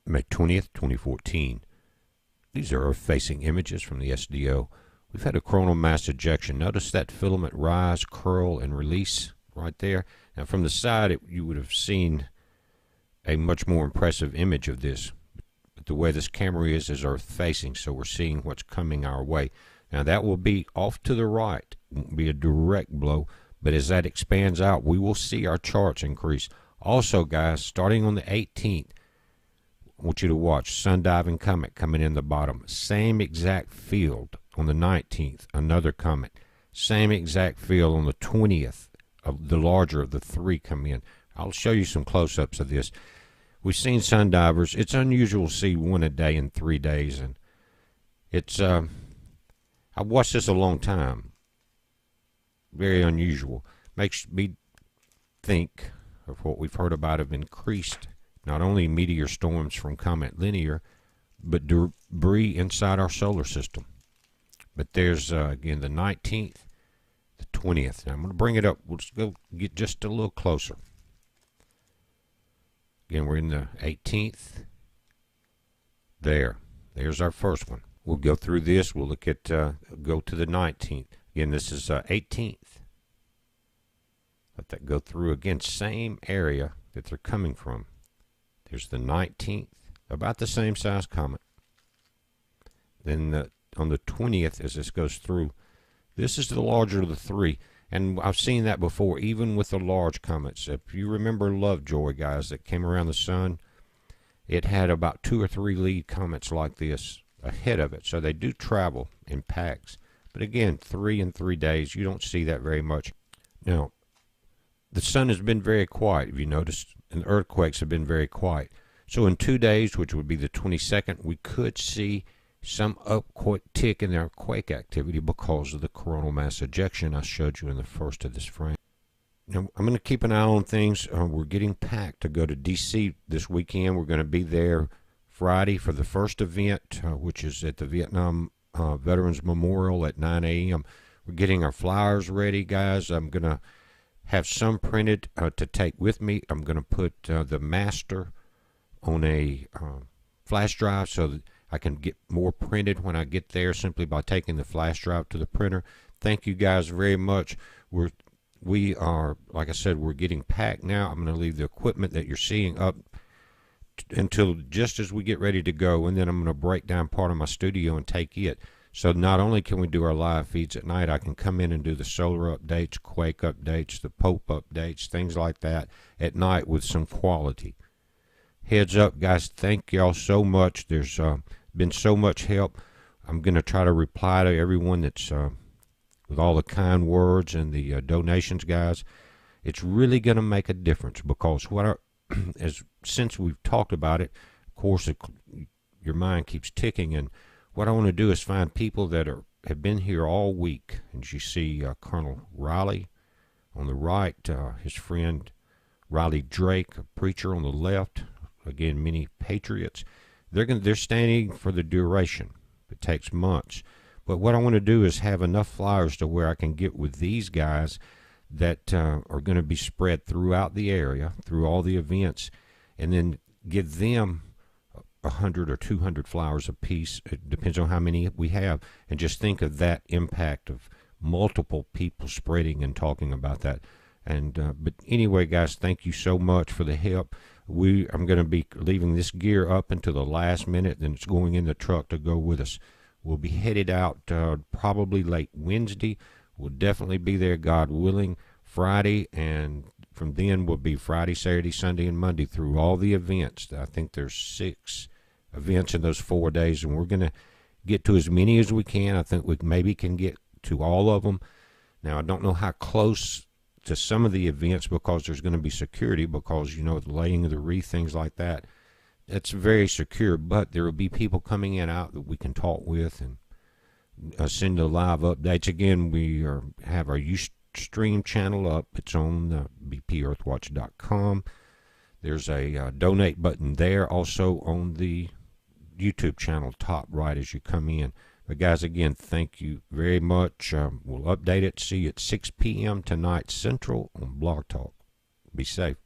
May 20th, 2014. These are Earth-facing images from the SDO. We've had a coronal mass ejection. Notice that filament rise, curl, and release right there. Now from the side, you would have seen a much more impressive image of this. But the way this camera is Earth-facing, so we're seeing what's coming our way. Now that will be off to the right. It won't be a direct blow, but as that expands out, we will see our charts increase. Also, guys, starting on the 18th, I want you to watch sun-diving comet coming in the bottom. Same exact field on the 19th, another comet. Same exact field on the 20th, of the larger of the three come in. I'll show you some close-ups of this. We've seen sun-divers. It's unusual to see one a day in 3 days, and it's I've watched this a long time. Very unusual. Makes me think of what we've heard about of increased not only meteor storms from Comet Linear, but debris inside our solar system. But there's, again, the 19th, the 20th. Now, I'm going to bring it up. We'll just go get just a little closer. Again, we're in the 18th. There's our first one. We'll go through this. We'll look at, go to the 19th. Again, this is 18th. Let that go through. Again, same area that they're coming from. There's the 19th, about the same size comet. Then on the 20th, as this goes through, this is the larger of the three. And I've seen that before, even with the large comets. If you remember Lovejoy, guys, that came around the sun, it had about 2 or 3 lead comets like this ahead of it. So they do travel in packs. But again, 3 in 3 days, you don't see that very much. Now, the sun has been very quiet, if you noticed, and earthquakes have been very quiet. So in 2 days, which would be the 22nd, we could see some uptick in our quake activity because of the coronal mass ejection I showed you in the first of this frame. Now, I'm going to keep an eye on things. We're getting packed to go to D.C. this weekend. We're going to be there Friday for the first event, which is at the Vietnam Veterans Memorial at 9 a.m. We're getting our flyers ready, guys. I'm going to have some printed to take with me. I'm going to put the master on a flash drive so that I can get more printed when I get there simply by taking the flash drive to the printer. Thank you guys very much. We are, like I said, we're getting packed now. I'm going to leave the equipment that you're seeing up until just as we get ready to go, and then I'm going to break down part of my studio and take it. So not only can we do our live feeds at night, I can come in and do the solar updates, quake updates, the Pope updates, things like that at night with some quality. Heads up, guys, thank y'all so much. There's been so much help. I'm going to try to reply to everyone that's with all the kind words and the donations, guys. It's really going to make a difference because since we've talked about it, of course, your mind keeps ticking, and what I want to do is find people that have been here all week. And you see Colonel Riley on the right, his friend Riley Drake, a preacher on the left. Again, many patriots. They're standing for the duration. It takes months. But what I want to do is have enough flyers to where I can get with these guys that are going to be spread throughout the area, through all the events, and then give them 100 or 200 flyers a piece. It depends on how many we have, and just think of that impact of multiple people spreading and talking about that. And but anyway, guys, thank you so much for the help. I'm going to be leaving this gear up until the last minute, then it's going in the truck to go with us. We'll be headed out probably late Wednesday. We'll definitely be there, God willing, Friday, and from then we'll be Friday, Saturday, Sunday, and Monday through all the events. I think there's 6 events in those 4 days, and we're going to get to as many as we can. I think we maybe can get to all of them. Now, I don't know how close to some of the events because there's going to be security because, you know, the laying of the wreath, things like that. It's very secure, but there will be people coming in out that we can talk with and send the live updates. Again, we have our Ustream channel up. It's on bpearthwatch.com. There's a donate button there, also on the YouTube channel, top right as you come in. But guys, again, thank you very much. We'll update it. See you at 6 p.m. tonight Central on Blog Talk. Be safe.